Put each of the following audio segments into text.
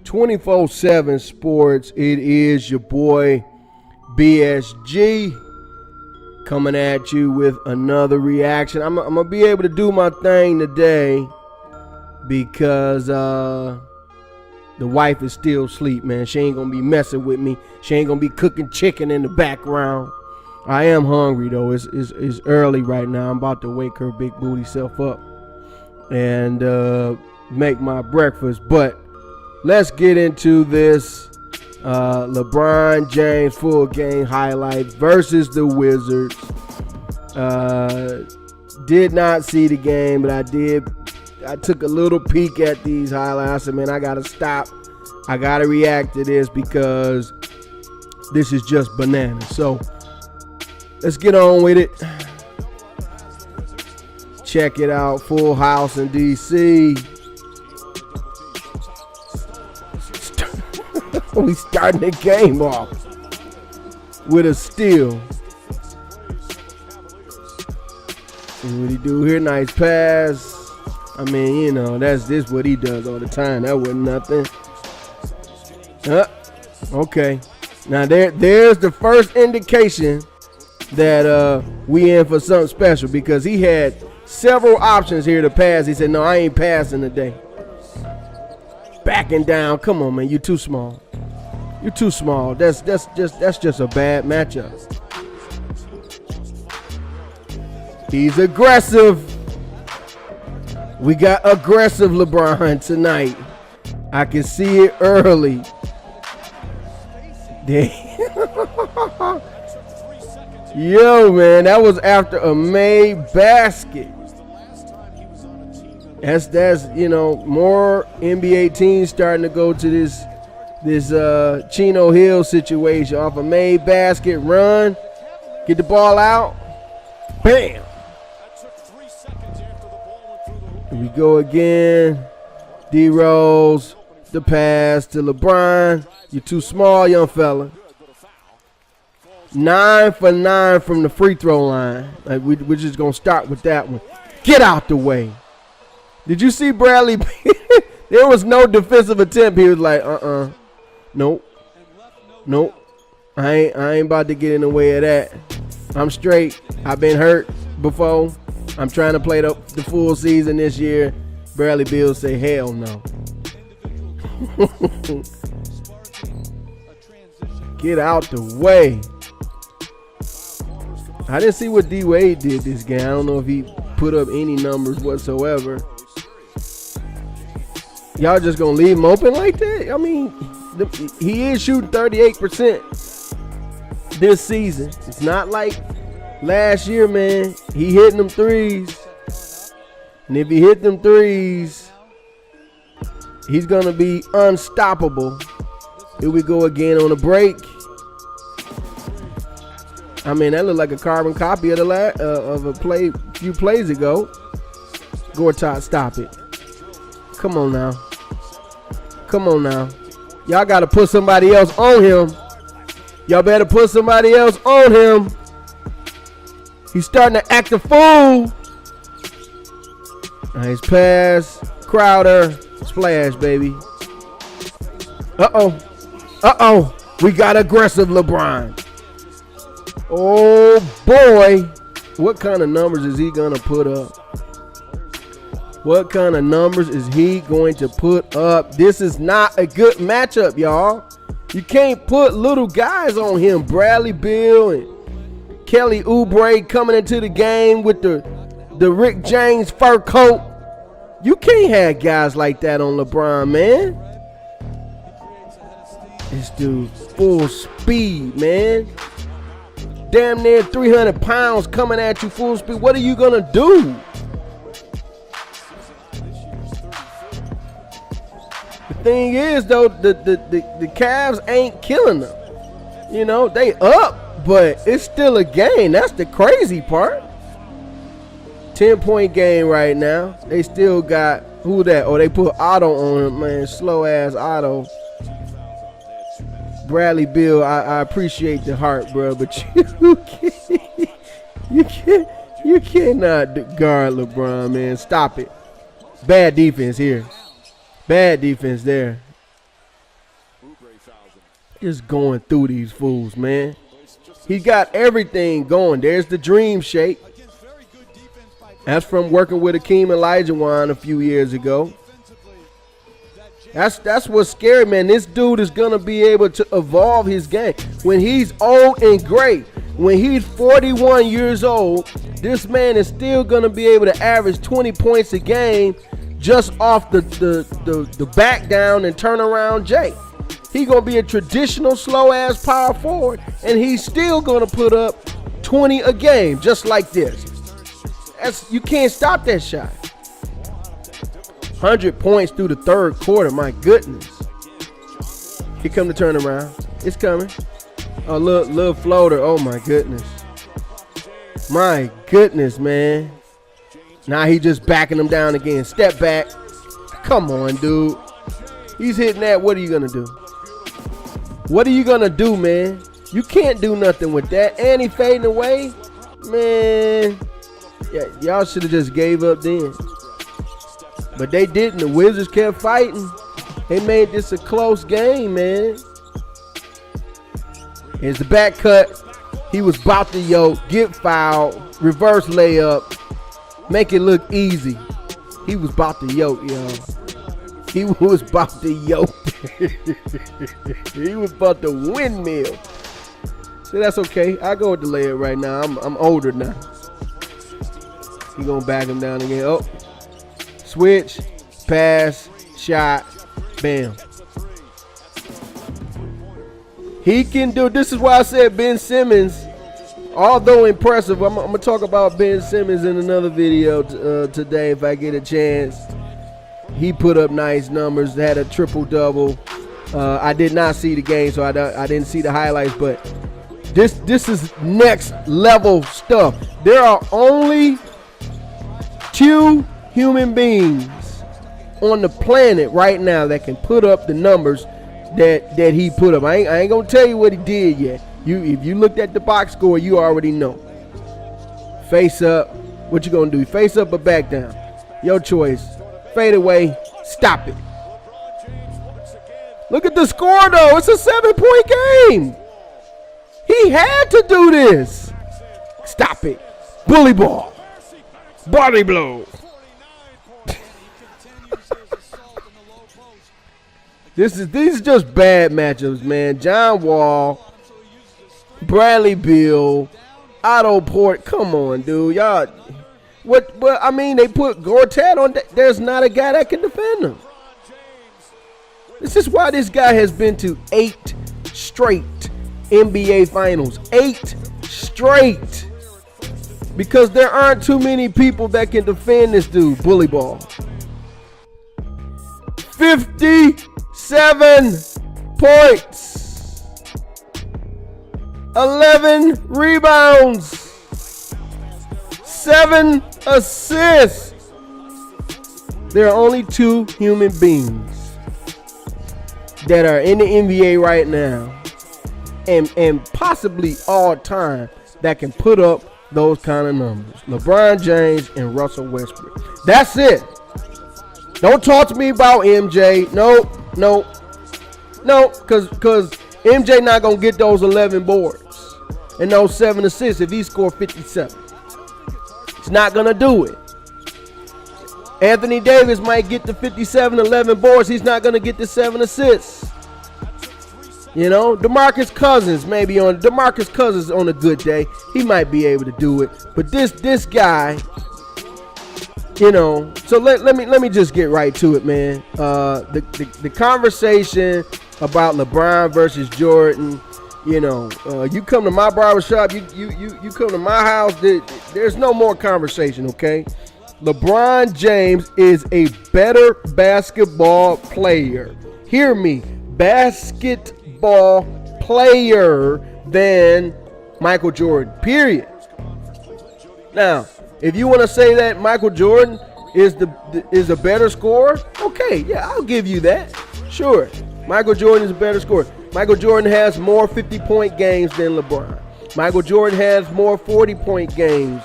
24/7 Sports. It is your boy BSG coming at you with another reaction. I'm going to be able to do my thing today because the wife is still asleep, man. She ain't going to be messing with me. She ain't going to be cooking chicken in the background. I am hungry, though. It's early right now. I'm about to wake her big booty self up and make my breakfast. But let's get into this LeBron James Full Game highlights versus the Wizards. Did not see the game, but I took a little peek at these highlights. I said, man, I got to stop. I got to react to this because this is just bananas. So let's get on with it. Check it out. Full house in D.C. We starting the game off with a steal. See what he do here. Nice pass. I mean, you know, this what he does all the time. That wasn't nothing. Okay. Now there's the first indication that we in for something special because he had several options here to pass. He said, no, I ain't passing today. Backing down. Come on, man. You're too small. You're too small. That's just a bad matchup. He's aggressive. We got aggressive LeBron tonight. I can see it early. Yo, man, that was after a made basket. That's you know, more NBA teams starting to go to this Chino Hill situation off a made basket run. Get the ball out. Bam. Here we go again. D-Rose, the pass to LeBron. You're too small, young fella. 9 for 9 from the free throw line. Like we're just going to start with that one. Get out the way. Did you see Bradley? There was no defensive attempt. He was like, nope. I ain't about to get in the way of that. I'm straight. I've been hurt before. I'm trying to play the full season this year. Bradley Beal say, hell no. Get out the way. I didn't see what D-Wade did this game. I don't know if he put up any numbers whatsoever. Y'all just gonna leave him open like that? I mean, he is shooting 38% this season. It's not like last year, man. He hitting them threes. And if he hit them threes, he's gonna be unstoppable. Here we go again on a break. I mean, that looked like a carbon copy of a few plays ago. Gortat, stop it. Come on now. Y'all got to put somebody else on him. Y'all better put somebody else on him. He's starting to act a fool. Nice pass. Crowder. Splash, baby. Uh-oh. We got aggressive LeBron. Oh, boy. What kind of numbers is he going to put up? What kind of numbers is he going to put up? This is not a good matchup, y'all. You can't put little guys on him. Bradley Beal and Kelly Oubre coming into the game with the Rick James fur coat. You can't have guys like that on LeBron, man. This dude full speed, man. Damn near 300 pounds coming at you full speed. What are you going to do? The thing is, though, the Cavs ain't killing them. You know, they up, but it's still a game. That's the crazy part. 10-point game right now. They still got, who that? Oh, they put Otto on him, man. Slow-ass Otto. Bradley Beal, I appreciate the heart, bro, but you cannot guard LeBron, man. Stop it. Bad defense here. Bad defense there. just going through these fools, man. He got everything going. There's the dream shake. That's from working with Akeem Olajuwon a few years ago. That's what's scary, man. This dude is going to be able to evolve his game. When he's old and gray, when he's 41 years old, this man is still going to be able to average 20 points a game just off the back down and turn around Jay. He's going to be a traditional slow-ass power forward, and he's still going to put up 20 a game just like this. You can't stop that shot. 100 points through the third quarter. My goodness. Here come the turnaround. It's coming. Oh, little floater. Oh, my goodness. My goodness, man. Now he just backing him down again. Step back. Come on, dude. He's hitting that. What are you going to do? What are you going to do, man? You can't do nothing with that. And he fading away. Man. Yeah, y'all should have just gave up then. But they didn't. The Wizards kept fighting. They made this a close game, man. Here's the back cut. He was about to get fouled. Reverse layup. Make it look easy. He was about to y'all. He was about to He was about to windmill. So that's okay. I go with the layup right now. I'm older now. He gonna back him down again. Oh. Switch, pass, shot, bam. He can do. This is why I said Ben Simmons, although impressive, I'm going to talk about Ben Simmons in another video today if I get a chance. He put up nice numbers, had a triple-double. I did not see the game, so I didn't see the highlights, but this is next level stuff. There are only 2 human beings on the planet right now that can put up the numbers that he put up. I ain't gonna tell you what he did yet. If you looked at the box score, you already know. Face up. What you gonna do? Face up or back down? Your choice. Fade away. Stop it. Look at the score though. It's a 7-point game. He had to do this. Stop it. Bully ball. Body blow. These are just bad matchups, man. John Wall, Bradley Beal, Otto Port. Come on, dude. Y'all. What I mean, they put Gortat on. There's not a guy that can defend him. This is why this guy has been to 8 straight NBA finals. 8 straight. Because there aren't too many people that can defend this dude. Bully ball. 57 points. 11 rebounds. 7 assists. There are only 2 human beings that are in the NBA right now and possibly all time that can put up those kind of numbers. LeBron James and Russell Westbrook. That's it. Don't talk to me about MJ. No, because MJ not going to get those 11 boards and those 7 assists if he scored 57. He's not going to do it. Anthony Davis might get the 57, 11 boards. He's not going to get the 7 assists. You know, DeMarcus Cousins on a good day, he might be able to do it. But this guy, you know, so let me just get right to it, man. The conversation about LeBron versus Jordan, you know, you come to my barbershop, you come to my house, there's no more conversation, okay? LeBron James is a better basketball player. Hear me, basketball player than Michael Jordan, period. Now, if you want to say that Michael Jordan is a better scorer, okay, yeah, I'll give you that. Sure, Michael Jordan is a better scorer. Michael Jordan has more 50-point games than LeBron. Michael Jordan has more 40-point games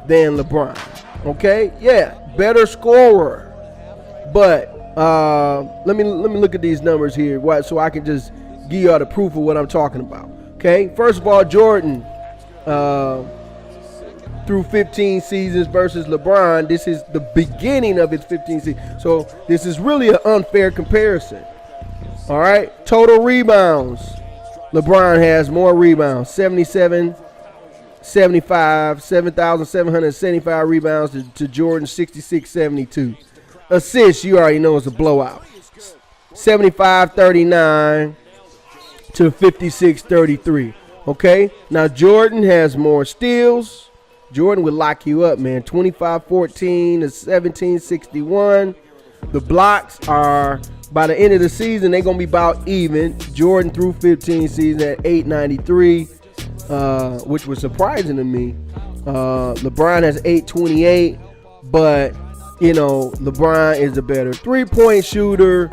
than LeBron. Okay, yeah, better scorer. But let me look at these numbers here, so I can just give y'all the proof of what I'm talking about. Okay, first of all, Jordan through 15 seasons versus LeBron. This is the beginning of his 15 seasons. So this is really an unfair comparison. All right, total rebounds. LeBron has more rebounds, 77, 75, 7,775 rebounds to Jordan, 66, 72. Assists, you already know, is a blowout. 75, 39 to 56, 33. Okay, now Jordan has more steals. Jordan would lock you up, man. 25, 14 to 17, 61. The blocks are, by the end of the season, they're going to be about even. Jordan through 15 seasons at 893, which was surprising to me. LeBron has 828, but, you know, LeBron is a better three-point shooter,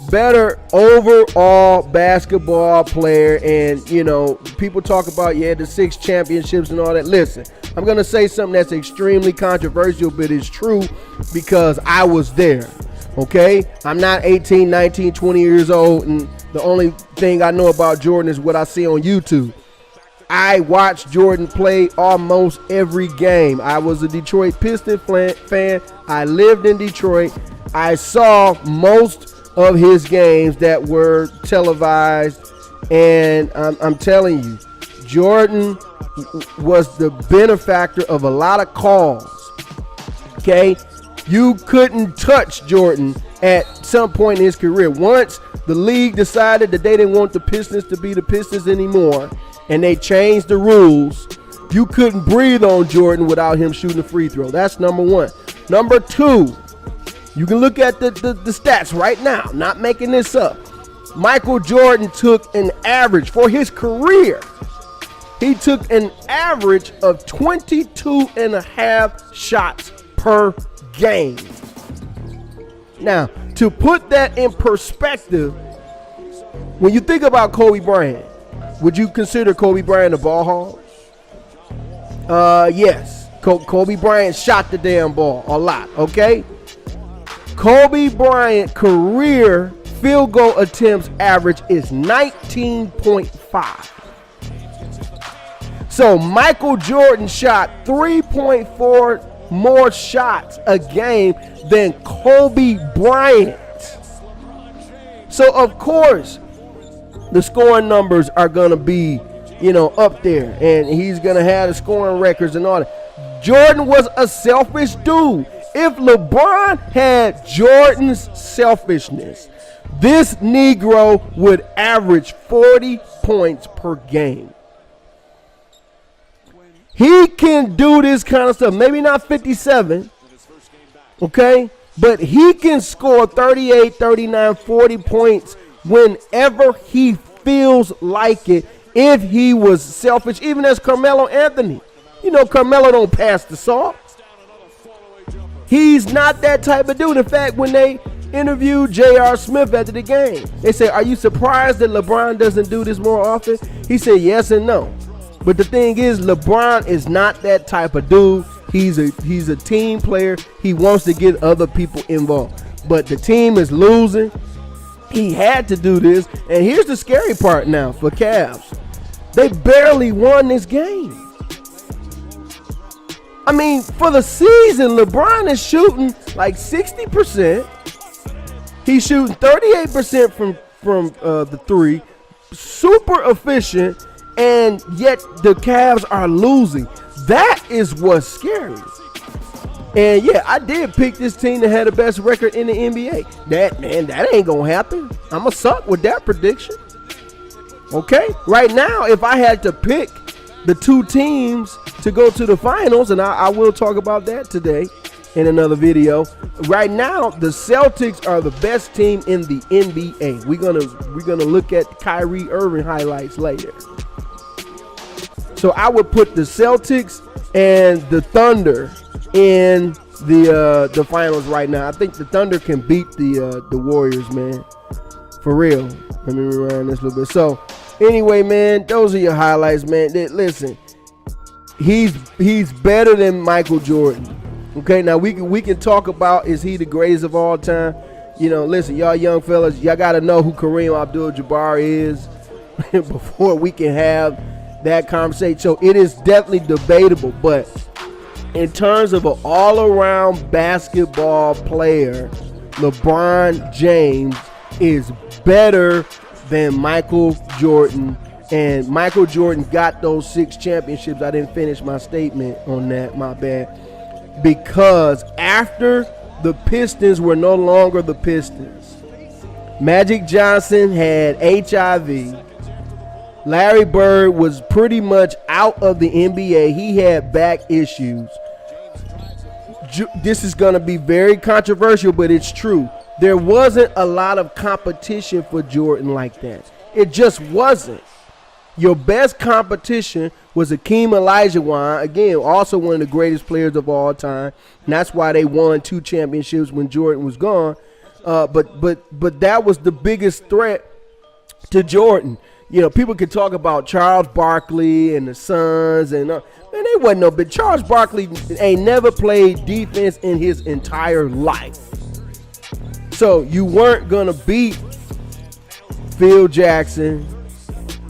better overall basketball player. And, you know, people talk about, the 6 championships and all that. Listen, I'm going to say something that's extremely controversial, but it's true because I was there. Okay, I'm not 18, 19, 20 years old, and the only thing I know about Jordan is what I see on YouTube. I watched Jordan play almost every game. I was a Detroit Pistons fan. I lived in Detroit. I saw most of his games that were televised, and I'm telling you, Jordan was the benefactor of a lot of calls. Okay, you couldn't touch Jordan at some point in his career. Once the league decided that they didn't want the Pistons to be the Pistons anymore, and they changed the rules, you couldn't breathe on Jordan without him shooting a free throw. That's number one. Number two, you can look at the stats right now, not making this up. Michael Jordan took an average for his career. He took an average of 22 and a half shots per game. Now, to put that in perspective, when you think about Kobe Bryant, would you consider Kobe Bryant a ball hog? Yes. Kobe Bryant shot the damn ball a lot, okay? Kobe Bryant career field goal attempts average is 19.5. So Michael Jordan shot 3.4 more shots a game than Kobe Bryant. So of course the scoring numbers are gonna be, up there, and he's gonna have the scoring records and all that. Jordan was a selfish dude. If LeBron had Jordan's selfishness, this Negro would average 40 points per game. He can do this kind of stuff. Maybe not 57, okay? But he can score 38, 39, 40 points whenever he feels like it if he was selfish, even as Carmelo Anthony. Carmelo don't pass the salt. He's not that type of dude. In fact, when they interviewed J.R. Smith after the game, they said, "Are you surprised that LeBron doesn't do this more often?" He said yes and no. But the thing is, LeBron is not that type of dude. He's a team player. He wants to get other people involved. But the team is losing. He had to do this. And here's the scary part now for Cavs. They barely won this game. I mean, for the season, LeBron is shooting like 60%. He's shooting 38% from the three. Super efficient. And yet the Cavs are losing. That is what's scary. And yeah, I did pick this team that had the best record in the NBA. That ain't gonna happen. I'ma suck with that prediction. Okay, right now, if I had to pick the two teams to go to the finals, and I will talk about that today in another video. Right now, the Celtics are the best team in the NBA. We're gonna look at Kyrie Irving highlights later. So I would put the Celtics and the Thunder in the finals right now. I think the Thunder can beat the Warriors, man. For real. Let me rewind this a little bit. So anyway, man, those are your highlights, man. Listen, he's better than Michael Jordan. Okay, now we can talk about, is he the greatest of all time? Listen, y'all young fellas, y'all got to know who Kareem Abdul-Jabbar is before we can have that conversation. So it is definitely debatable, but in terms of an all-around basketball player, LeBron James is better than Michael Jordan. And Michael Jordan got those 6 championships. I didn't finish my statement on that, my bad. Because after the Pistons were no longer the Pistons, Magic Johnson had HIV. Larry Bird was pretty much out of the NBA. He had back issues. This is going to be very controversial, but it's true. There wasn't a lot of competition for Jordan like that. It just wasn't. Your best competition was Hakeem Olajuwon, again, also one of the greatest players of all time. And that's why they won 2 championships when Jordan was gone. But that was the biggest threat to Jordan. People could talk about Charles Barkley and the Suns, and man, they wasn't no big. Charles Barkley ain't never played defense in his entire life. So you weren't gonna beat Phil Jackson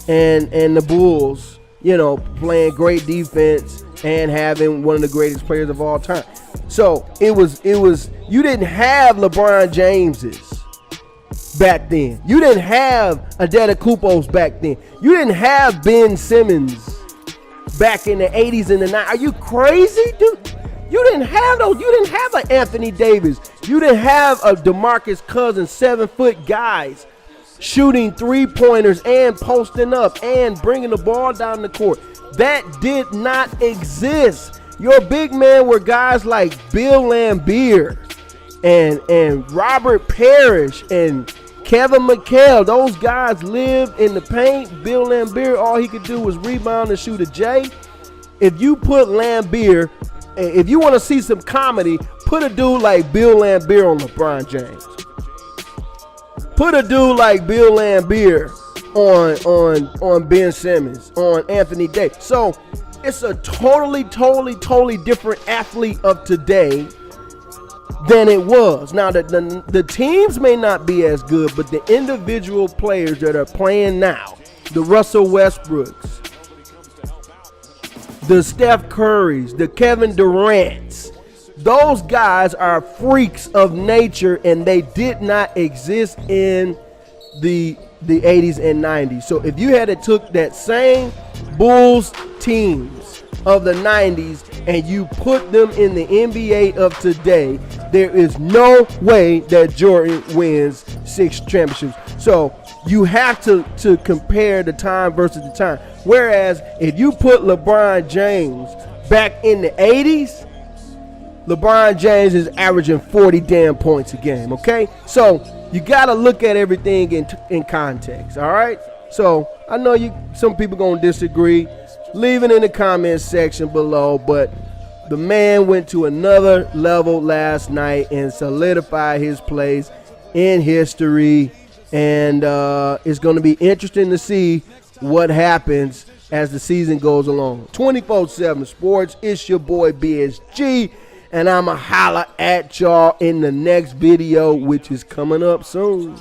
and the Bulls, playing great defense and having one of the greatest players of all time. So it was you didn't have LeBron Jameses back then. You didn't have Antetokounmpos back then. You didn't have Ben Simmons back in the 80s and the 90s. Are you crazy, dude? You didn't have those. You didn't have an Anthony Davis. You didn't have a DeMarcus Cousins, 7-foot guys shooting 3-pointers and posting up and bringing the ball down the court. That did not exist. Your big men were guys like Bill Laimbeer and Robert Parrish and Kevin McHale. Those guys lived in the paint. Bill Laimbeer, all he could do was rebound and shoot a J. If you put Laimbeer, if you want to see some comedy, put a dude like Bill Laimbeer on LeBron James. Put a dude like Bill Laimbeer on Ben Simmons, on Anthony Davis. So it's a totally different athlete of today than it was. Now, the teams may not be as good, but the individual players that are playing now, the Russell Westbrooks, the Steph Currys, the Kevin Durants, those guys are freaks of nature, and they did not exist in the 80s and 90s. So if you had took that same Bulls teams of the 90s and you put them in the NBA of today, there is no way that Jordan wins 6 championships. So you have to compare the time versus the time. Whereas if you put LeBron James back in the 80s, LeBron James is averaging 40 damn points a game, okay? So you got to look at everything in context, all right? So I know some people going to disagree. Leave it in the comments section below, but the man went to another level last night and solidified his place in history, and it's going to be interesting to see what happens as the season goes along. 24/7 Sports, it's your boy BSG. And I'ma holla at y'all in the next video, which is coming up soon.